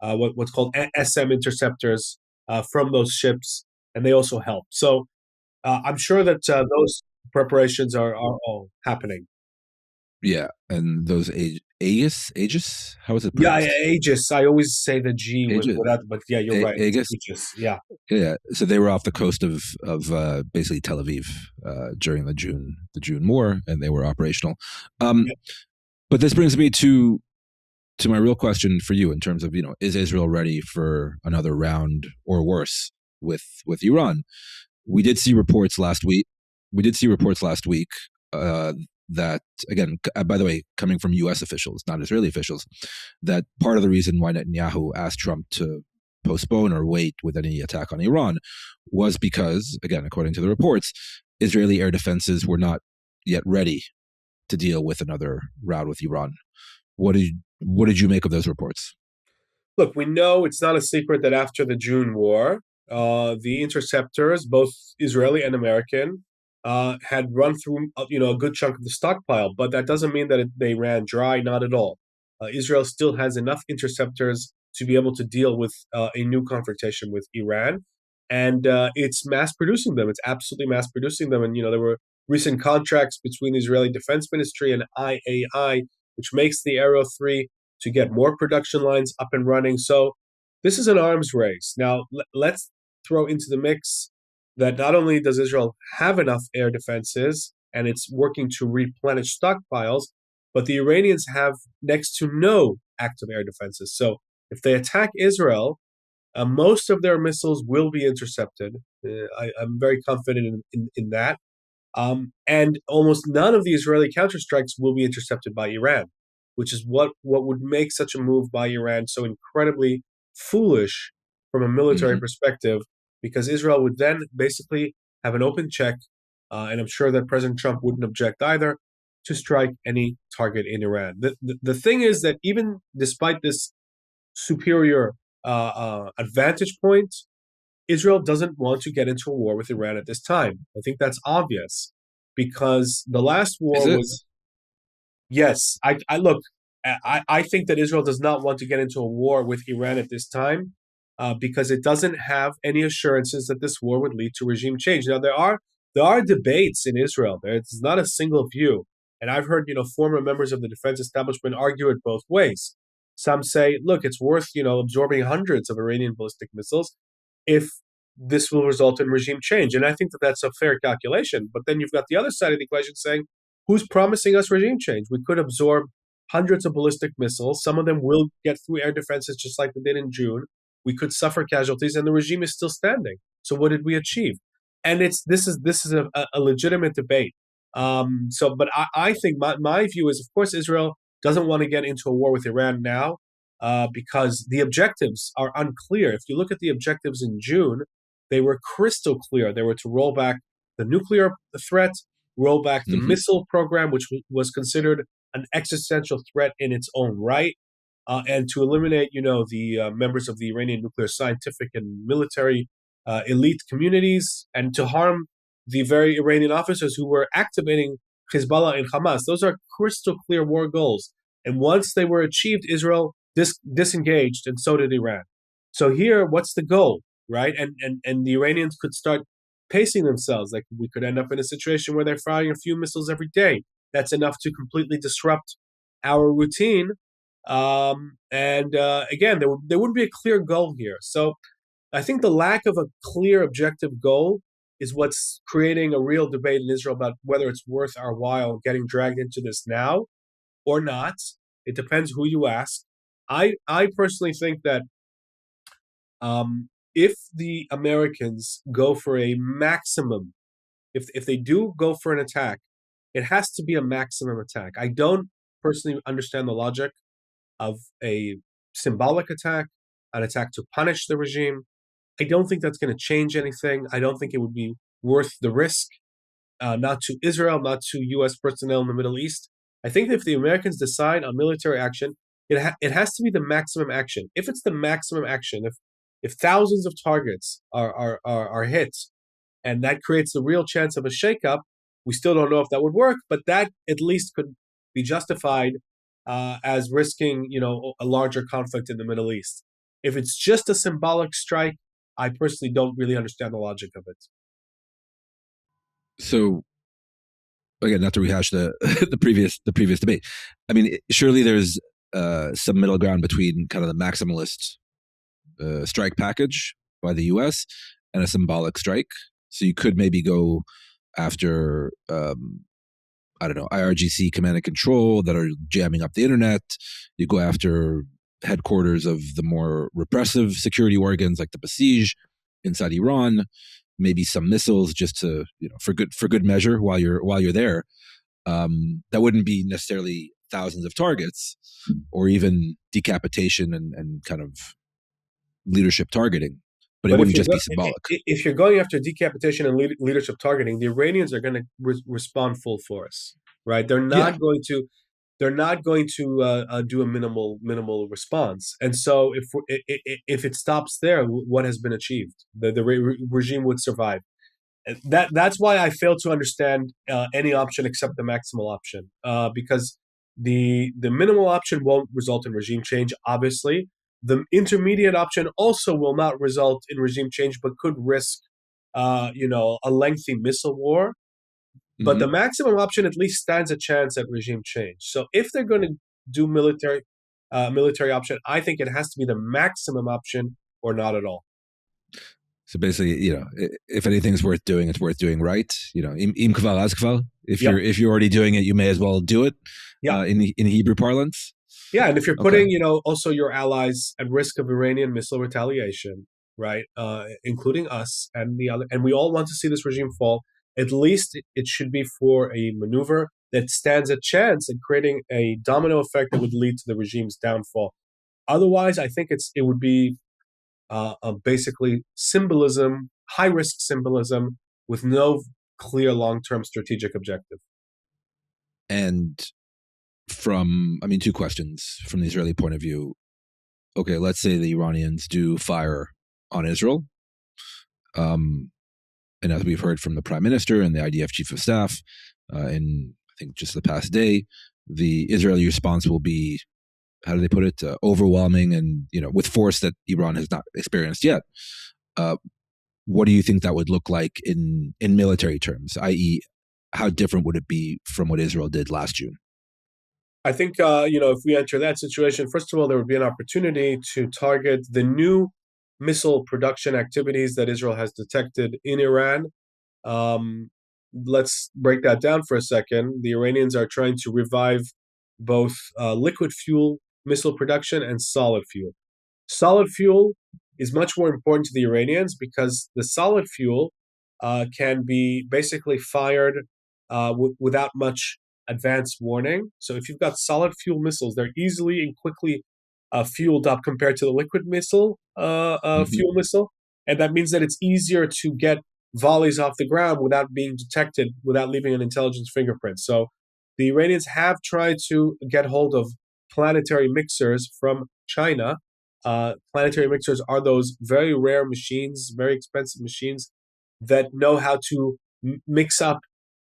what's called SM interceptors from those ships, and they also help. So I'm sure that those preparations are all happening. Yeah, and those Aegis, how is it pronounced? Yeah, Aegis. I always say the G without, but yeah, you're right. Aegis. Yeah. Yeah. So they were off the coast of basically Tel Aviv during the June war, and they were operational. But this brings me to my real question for you in terms of, is Israel ready for another round or worse with Iran? We did see reports last week. That, again, by the way, coming from U.S. officials, not Israeli officials, that part of the reason why Netanyahu asked Trump to postpone or wait with any attack on Iran was because, again, according to the reports, Israeli air defenses were not yet ready to deal with another round with Iran. What did you make of those reports? Look, we know it's not a secret that after the June war, the interceptors, both Israeli and American, had run through a good chunk of the stockpile, but that doesn't mean that they ran dry. Not at all. Israel still has enough interceptors to be able to deal with a new confrontation with Iran, and it's mass producing them. It's absolutely mass producing them. And there were recent contracts between the Israeli Defense Ministry and IAI, which makes the Arrow 3 to get more production lines up and running. So this is an arms race. Now let's throw into the mix that not only does Israel have enough air defenses and it's working to replenish stockpiles, but the Iranians have next to no active air defenses. So if they attack Israel, most of their missiles will be intercepted. I'm very confident in that. And almost none of the Israeli counterstrikes will be intercepted by Iran, which is what would make such a move by Iran so incredibly foolish from a military perspective, because Israel would then basically have an open check, and I'm sure that President Trump wouldn't object either, to strike any target in Iran. The thing is that even despite this superior advantage point, Israel doesn't want to get into a war with Iran at this time. I think that's obvious, because the last war was... Yes, I look, I think that Israel does not want to get into a war with Iran at this time, because it doesn't have any assurances that this war would lead to regime change. Now, there are debates in Israel. It's not a single view. And I've heard, former members of the defense establishment argue it both ways. Some say, look, it's worth, absorbing hundreds of Iranian ballistic missiles if this will result in regime change. And I think that that's a fair calculation. But then you've got the other side of the equation saying, who's promising us regime change? We could absorb hundreds of ballistic missiles. Some of them will get through air defenses just like they did in June. We could suffer casualties, and the regime is still standing. So what did we achieve? And this is a legitimate debate. But I think my view is, of course, Israel doesn't want to get into a war with Iran now, because the objectives are unclear. If you look at the objectives in June, they were crystal clear. They were to roll back the nuclear threat, roll back the missile program, which was considered an existential threat in its own right, and to eliminate, the members of the Iranian nuclear scientific and military elite communities, and to harm the very Iranian officers who were activating Hezbollah and Hamas. Those are crystal clear war goals. And once they were achieved, Israel disengaged, and so did Iran. So here, what's the goal, right? And the Iranians could start pacing themselves. Like, we could end up in a situation where they're firing a few missiles every day. That's enough to completely disrupt our routine. Again, there wouldn't be a clear goal here. So I think the lack of a clear objective goal is what's creating a real debate in Israel about whether it's worth our while getting dragged into this now or not. It depends who you ask. I personally think that if the Americans go for a maximum, if they do go for an attack, it has to be a maximum attack. I don't personally understand the logic of a symbolic attack, an attack to punish the regime. I don't think that's going to change anything. I don't think it would be worth the risk, not to Israel, not to U.S. personnel in the Middle East. I think that if the Americans decide on military action, it has to be the maximum action. If it's the maximum action, if thousands of targets are hit, and that creates the real chance of a shakeup, we still don't know if that would work, but that at least could be justified as risking, a larger conflict in the Middle East. If it's just a symbolic strike, I personally don't really understand the logic of it. So, again, not to rehash the the previous debate. I mean, surely there's some middle ground between kind of the maximalist strike package by the U.S. and a symbolic strike. So you could maybe go after, I don't know, IRGC command and control that are jamming up the internet. You go after headquarters of the more repressive security organs like the Basij inside Iran. Maybe some missiles just to, for good measure while you're there. That wouldn't be necessarily thousands of targets or even decapitation and kind of leadership targeting, but it wouldn't just be symbolic. If you're going after decapitation and leadership targeting, the Iranians are going to respond full force, right? They're not going to. They're not going to do a minimal response, and so if it stops there, what has been achieved? The regime would survive. That's why I fail to understand any option except the maximal option, because the minimal option won't result in regime change. Obviously, the intermediate option also will not result in regime change, but could risk, a lengthy missile war. But the maximum option at least stands a chance at regime change. So if they're going to do military option, I think it has to be the maximum option or not at all. So basically, if anything's worth doing, it's worth doing right. Im kval az kval. If you're already doing it, you may as well do it. In Hebrew parlance. Yeah, and if you're putting, also your allies at risk of Iranian missile retaliation, right, including us and the other, and we all want to see this regime fall. At least it should be for a maneuver that stands a chance at creating a domino effect that would lead to the regime's downfall. Otherwise, I think it would be basically symbolism, high-risk symbolism, with no clear long-term strategic objective. And two questions from the Israeli point of view. Okay, let's say the Iranians do fire on Israel. And as we've heard from the prime minister and the IDF chief of staff in, I think, just the past day, the Israeli response will be, how do they put it, overwhelming and, with force that Iran has not experienced yet. What do you think that would look like in military terms, i.e., how different would it be from what Israel did last June? I think, if we enter that situation, first of all, there would be an opportunity to target the new missile production activities that Israel has detected in Iran. Let's break that down for a second. The Iranians are trying to revive both liquid fuel missile production and solid fuel. Solid fuel is much more important to the Iranians because the solid fuel can be basically fired without much advance warning. So if you've got solid fuel missiles, they're easily and quickly fueled up compared to the liquid missile fuel missile, and that means that it's easier to get volleys off the ground without being detected, without leaving an intelligence fingerprint. So the Iranians have tried to get hold of planetary mixers from China. Planetary mixers are those very rare machines, very expensive machines that know how to mix up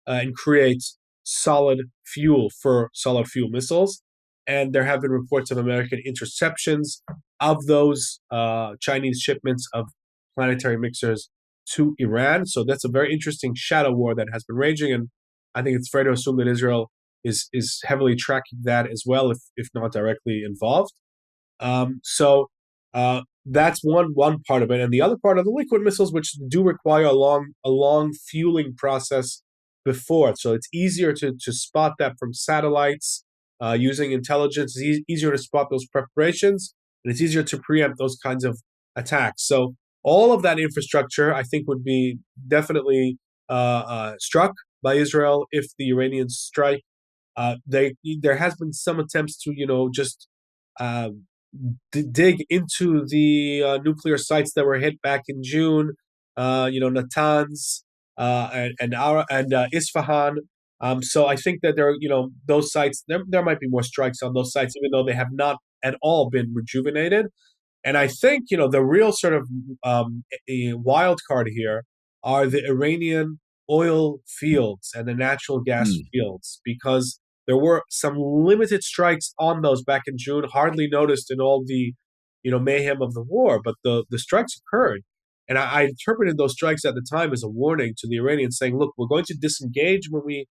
and create solid fuel for solid fuel missiles. And there have been reports of American interceptions of those Chinese shipments of planetary mixers to Iran. So that's a very interesting shadow war that has been raging. And I think it's fair to assume that Israel is heavily tracking that as well, if not directly involved. So that's one part of it, and the other part of the liquid missiles, which do require a long fueling process before. So it's easier to spot that from satellites using intelligence. It's easier to spot those preparations, and it's easier to preempt those kinds of attacks. So all of that infrastructure, I think, would be definitely struck by Israel if the Iranians strike. There has been some attempts to, just dig into the nuclear sites that were hit back in June. Natanz and Isfahan. So I think that those sites. There might be more strikes on those sites, even though they have not at all been rejuvenated. And I think the real sort of a wild card here are the Iranian oil fields and the natural gas fields, because there were some limited strikes on those back in June, hardly noticed in all the mayhem of the war, but the strikes occurred. And I interpreted those strikes at the time as a warning to the Iranians, saying, look, we're going to disengage when we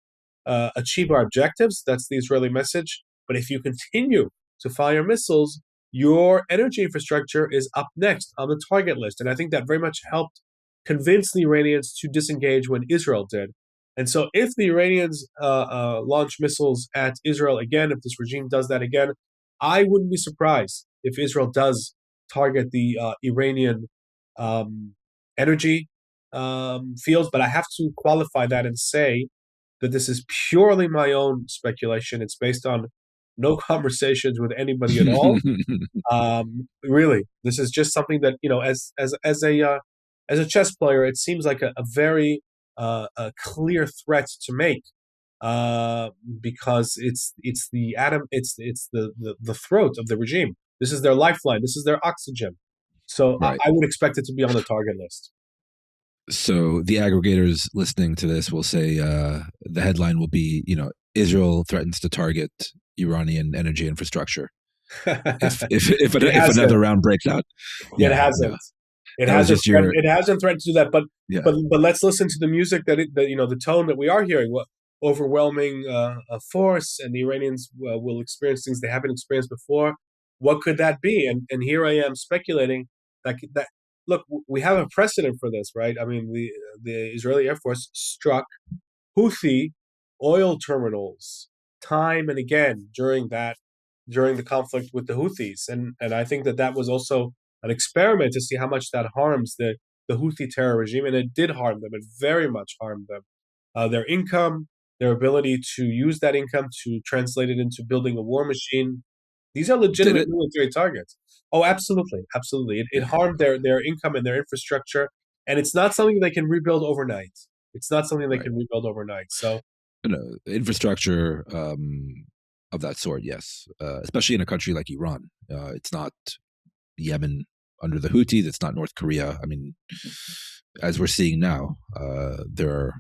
achieve our objectives. That's the Israeli message. But if you continue to fire missiles, your energy infrastructure is up next on the target list. And I think that very much helped convince the Iranians to disengage when Israel did. And so if the Iranians launch missiles at Israel again, if this regime does that again, I wouldn't be surprised if Israel does target the Iranian energy fields. But I have to qualify that and say that this is purely my own speculation. It's based on no conversations with anybody at all. Really, this is just something that as a chess player, it seems like a very a clear threat to make, because it's the throat of the regime. This is their lifeline. This is their oxygen. So right. I would expect it to be on the target list. So the aggregators listening to this will say the headline will be, Israel threatens to target Iranian energy infrastructure if another round breaks out. Yeah, it hasn't. No. It hasn't threatened to do that, but let's listen to the music the tone that we are hearing. What overwhelming force, and the Iranians will experience things they haven't experienced before. What could that be? And here I am speculating that look, we have a precedent for this, right? I mean, the Israeli Air Force struck Houthi oil terminals time and again during the conflict with the Houthis, and I think that was also an experiment to see how much that harms the Houthi terror regime, and it did harm them. It very much harmed them. Their income, their ability to use that income to translate it into building a war machine. These are legitimate military targets. Oh, absolutely, absolutely. It harmed their income and their infrastructure, and it's not something they can rebuild overnight. So, infrastructure of that sort, yes, especially in a country like Iran. It's not Yemen under the Houthis. It's not North Korea. I mean, as we're seeing now, there are,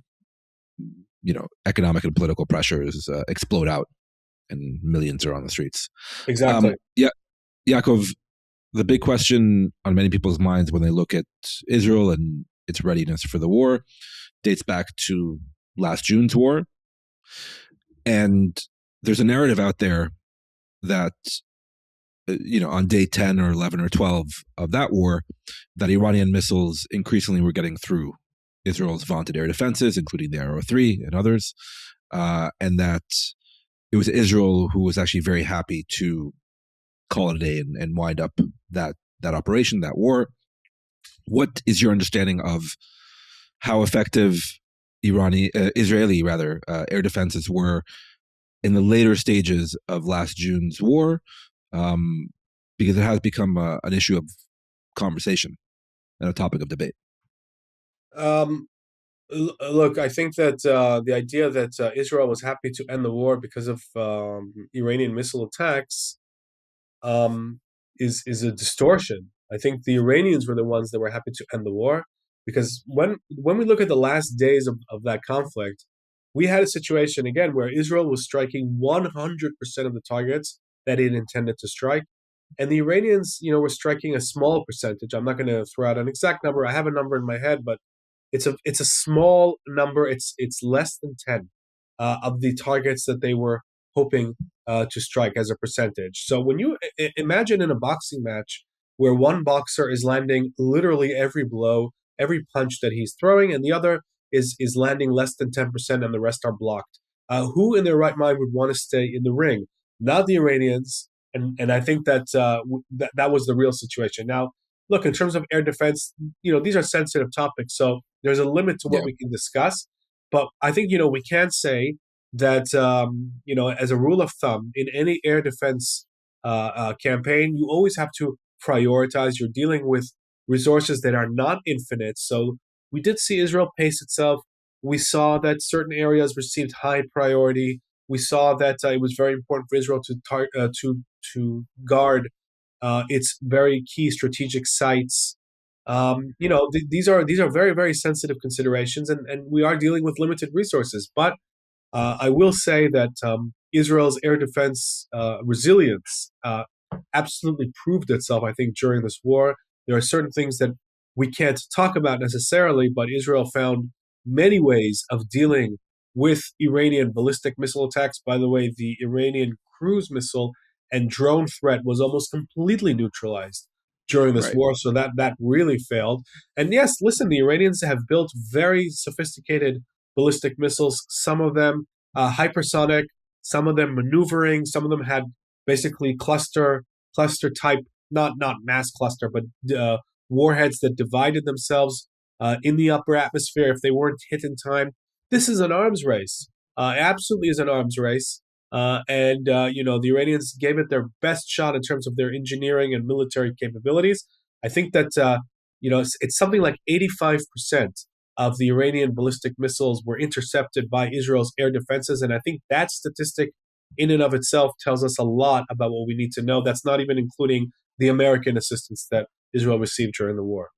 economic and political pressures explode out, and millions are on the streets. Exactly. Yaakov, the big question on many people's minds when they look at Israel and its readiness for the war dates back to last June's war. And there's a narrative out there that, on day 10 or 11 or 12 of that war, that Iranian missiles increasingly were getting through Israel's vaunted air defenses, including the Arrow 3 and others, and that it was Israel who was actually very happy to call it a day and wind up that operation, that war. What is your understanding of how effective Israeli air defenses were in the later stages of last June's war? Because it has become an issue of conversation and a topic of debate. Look, I think that the idea that Israel was happy to end the war because of Iranian missile attacks is a distortion. I think the Iranians were the ones that were happy to end the war because when we look at the last days of that conflict, we had a situation again where Israel was striking 100% of the targets that it intended to strike, and the Iranians, were striking a small percentage. I'm not going to throw out an exact number. I have a number in my head, but it's a small number. It's less than 10 of the targets that they were hoping to strike as a percentage. So when you imagine in a boxing match where one boxer is landing literally every blow, every punch that he's throwing, and the other is landing less than 10%, and the rest are blocked. Who in their right mind would want to stay in the ring? Not the Iranians, and I think that was the real situation. Now, look, in terms of air defense, these are sensitive topics, so there's a limit to what Yeah, we can discuss. But I think we can say that as a rule of thumb, in any air defense campaign, you always have to prioritize. You're dealing with resources that are not infinite. So we did see Israel pace itself. We saw that certain areas received high priority. We saw that it was very important for Israel to guard its very key strategic sites. These are very, very sensitive considerations, and we are dealing with limited resources. But I will say that Israel's air defense resilience absolutely proved itself, I think, during this war. There are certain things that we can't talk about necessarily, but Israel found many ways of dealing with Iranian ballistic missile attacks. By the way, the Iranian cruise missile and drone threat was almost completely neutralized during this right. war, so that really failed. And yes, listen, the Iranians have built very sophisticated ballistic missiles, some of them hypersonic, some of them maneuvering, some of them had basically cluster type, not mass cluster, but warheads that divided themselves in the upper atmosphere if they weren't hit in time. This is an arms race. Absolutely is an arms race. The Iranians gave it their best shot in terms of their engineering and military capabilities. I think that it's something like 85% of the Iranian ballistic missiles were intercepted by Israel's air defenses, and I think that statistic, in and of itself, tells us a lot about what we need to know. That's not even including the American assistance that Israel received during the war.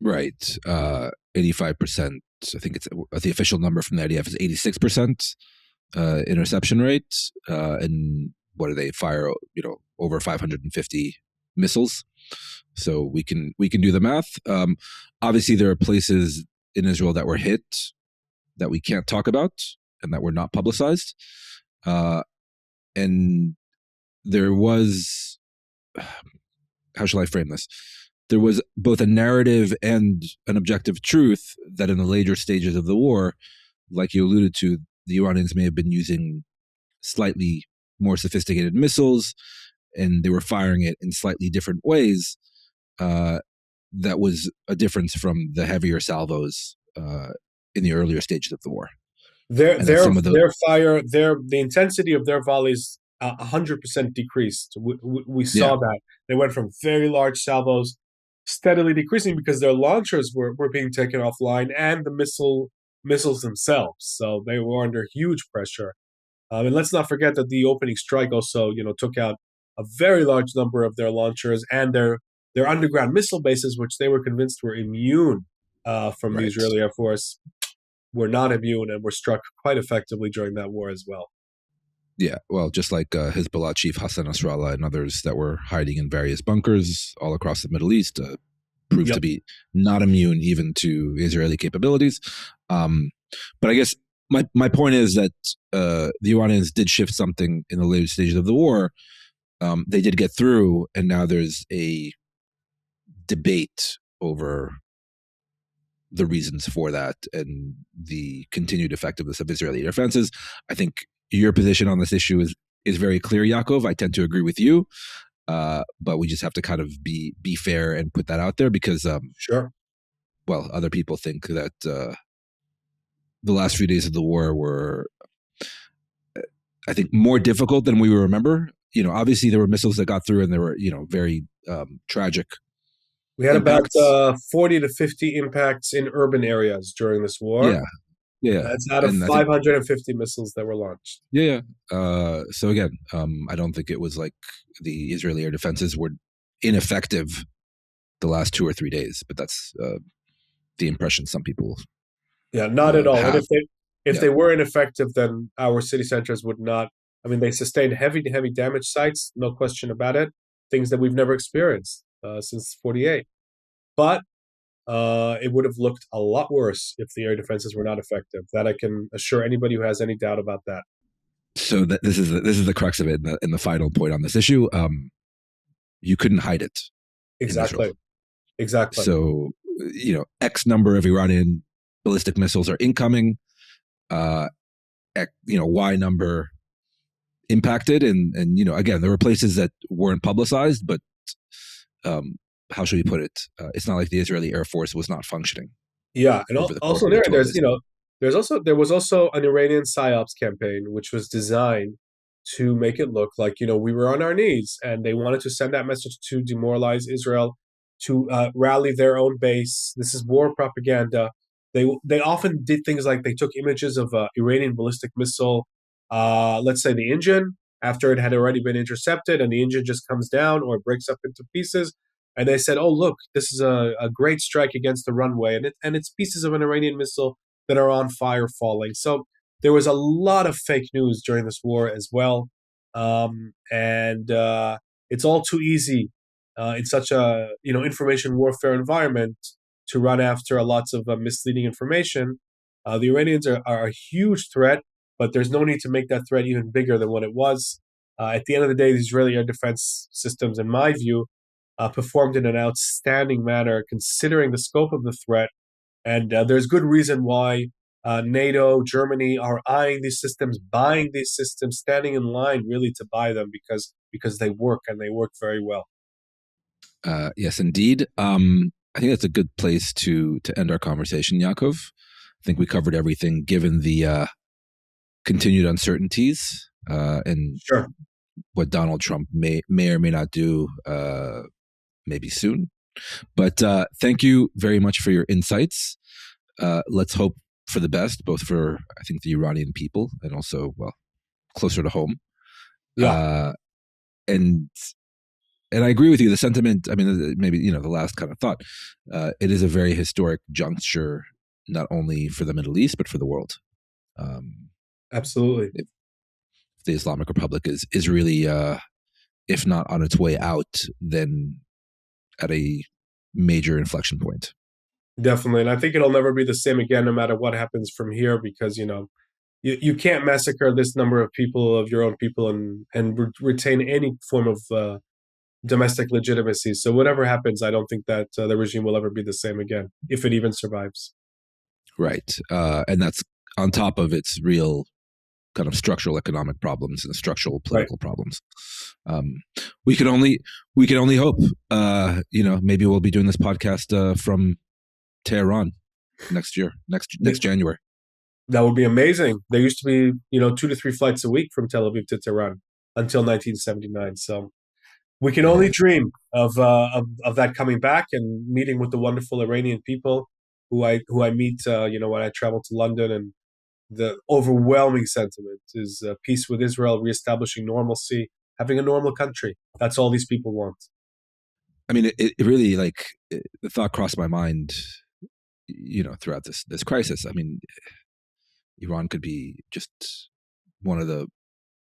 Right. 85%. I think it's the official number from the IDF is 86% interception rate. And what do they fire? Over 550 missiles. So we can do the math. Obviously, there are places in Israel that were hit that we can't talk about and that were not publicized. And there was, how shall I frame this? There was both a narrative and an objective truth that in the later stages of the war, like you alluded to, the Iranians may have been using slightly more sophisticated missiles and they were firing it in slightly different ways. That was a difference from the heavier salvos in the earlier stages of the war. Their And that their some of the their fire, the intensity of their volleys 100% decreased. We yeah, saw that they went from very large salvos steadily decreasing because their launchers were being taken offline and the missiles themselves. So they were under huge pressure. And let's not forget that the opening strike also, took out a very large number of their launchers and their underground missile bases, which they were convinced were immune from the right. Israeli Air Force, were not immune and were struck quite effectively during that war as well. Yeah, well, just like Hezbollah chief Hassan Nasrallah and others that were hiding in various bunkers all across the Middle East proved to Yep. be not immune even to Israeli capabilities. But I guess my point is that the Iranians did shift something in the later stages of the war. They did get through, and now there's a debate over the reasons for that and the continued effectiveness of Israeli defenses. I think your position on this issue is very clear, Yaakov. I tend to agree with you, but we just have to kind of be fair and put that out there because, Sure. well, other people think that the last few days of the war were, I think, more difficult than we remember. Obviously there were missiles that got through, and there were very tragic We had about impacts. 40 to 50 impacts in urban areas during this war. Yeah, yeah, That's out of and I think 550 missiles that were launched. yeah, yeah. So again, I don't think it was like the Israeli air defenses were ineffective the last 2 or 3 days, but that's the impression some people Yeah, not at all. And have. if Yeah. they were ineffective, then our city centers would not. I mean, they sustained heavy damage sites, no question about it. Things that we've never experienced since '48. But it would have looked a lot worse if the air defenses were not effective. That I can assure anybody who has any doubt about that. So this is the crux of it, and the final point on this issue. You couldn't hide it in Israel. Exactly. Exactly. So X number of Iranian ballistic missiles are incoming. Y number impacted, and again, there were places that weren't publicized, but how should we put it? It's not like the Israeli Air Force was not functioning. Yeah, and Over the course also of the there, 12 days. there was also an Iranian psyops campaign which was designed to make it look like we were on our knees, and they wanted to send that message to demoralize Israel, to rally their own base. This is war propaganda. They often did things like they took images of Iranian ballistic missile, let's say the engine after it had already been intercepted, and the engine just comes down or breaks up into pieces. And they said, "Oh, look, this is a great strike against the runway," and it's pieces of an Iranian missile that are on fire falling. So there was a lot of fake news during this war as well, and it's all too easy in such a information warfare environment to run after lots of misleading information. The Iranians are a huge threat, but there's no need to make that threat even bigger than what it was. At the end of the day, the Israeli air defense systems, in my view, performed in an outstanding manner considering the scope of the threat. And there's good reason why NATO, Germany are eyeing these systems, buying these systems, standing in line really to buy them because they work and they work very well. Yes, indeed. I think that's a good place to end our conversation, Yaakov. I think we covered everything given the continued uncertainties and Sure. what Donald Trump may or may not do maybe soon. But thank you very much for your insights. Let's hope for the best, both for, I think, the Iranian people and also, well, closer to home. Yeah. And I agree with you. The sentiment, I mean, maybe, the last kind of thought, it is a very historic juncture, not only for the Middle East, but for the world. Absolutely. If the Islamic Republic is really, if not on its way out, then at a major inflection point. Definitely. And I think it'll never be the same again, no matter what happens from here, because, you can't massacre this number of people, of your own people, and retain any form of domestic legitimacy. So whatever happens, I don't think that the regime will ever be the same again, if it even survives. Right. And that's on top of its real kind of structural economic problems and structural political problems. We can only hope. Maybe we'll be doing this podcast from Tehran next year, next January. That would be amazing. There used to be 2 to 3 flights a week from Tel Aviv to Tehran until 1979. So we can only dream of that coming back and meeting with the wonderful Iranian people who I meet when I travel to London. And the overwhelming sentiment is peace with Israel, reestablishing normalcy, having a normal country. That's all these people want. I mean, it really, the thought crossed my mind, throughout this crisis. I mean, Iran could be just one of the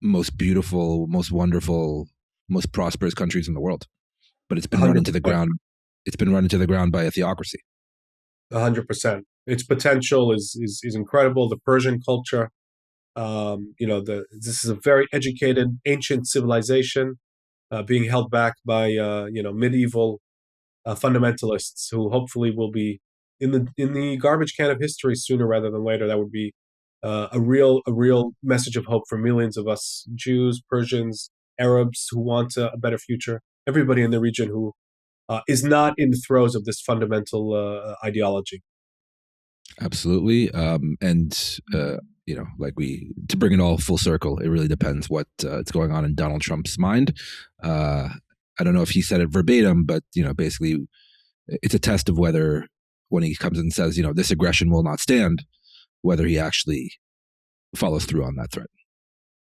most beautiful, most wonderful, most prosperous countries in the world, but it's been 100%. Run into the ground. It's been run into the ground by a theocracy. 100%. Its potential is incredible. The Persian culture, this is a very educated, ancient civilization being held back by medieval fundamentalists who hopefully will be in the garbage can of history sooner rather than later. That would be a real message of hope for millions of us Jews, Persians, Arabs who want a better future. Everybody in the region who is not in the throes of this fundamental ideology. Absolutely. To bring it all full circle, it really depends what is going on in Donald Trump's mind. I don't know if he said it verbatim, but basically it's a test of whether, when he comes and says, this aggression will not stand, whether he actually follows through on that threat.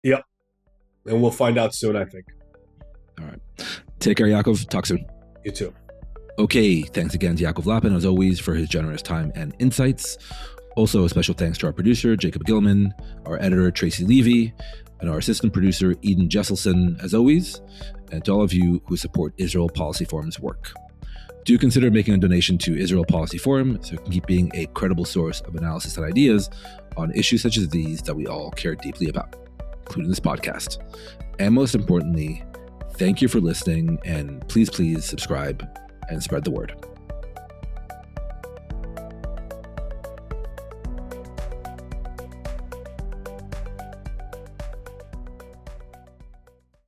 Yep. And we'll find out soon, I think. All right. Take care, Yaakov. Talk soon. You too. Okay. Thanks again to Yaakov Lappin, as always, for his generous time and insights. Also, a special thanks to our producer, Jacob Gilman, our editor, Tracy Levy, and our assistant producer, Eden Jesselson, as always, and to all of you who support Israel Policy Forum's work. Do consider making a donation to Israel Policy Forum so it can keep being a credible source of analysis and ideas on issues such as these that we all care deeply about, including this podcast. And most importantly, thank you for listening, and please subscribe and spread the word.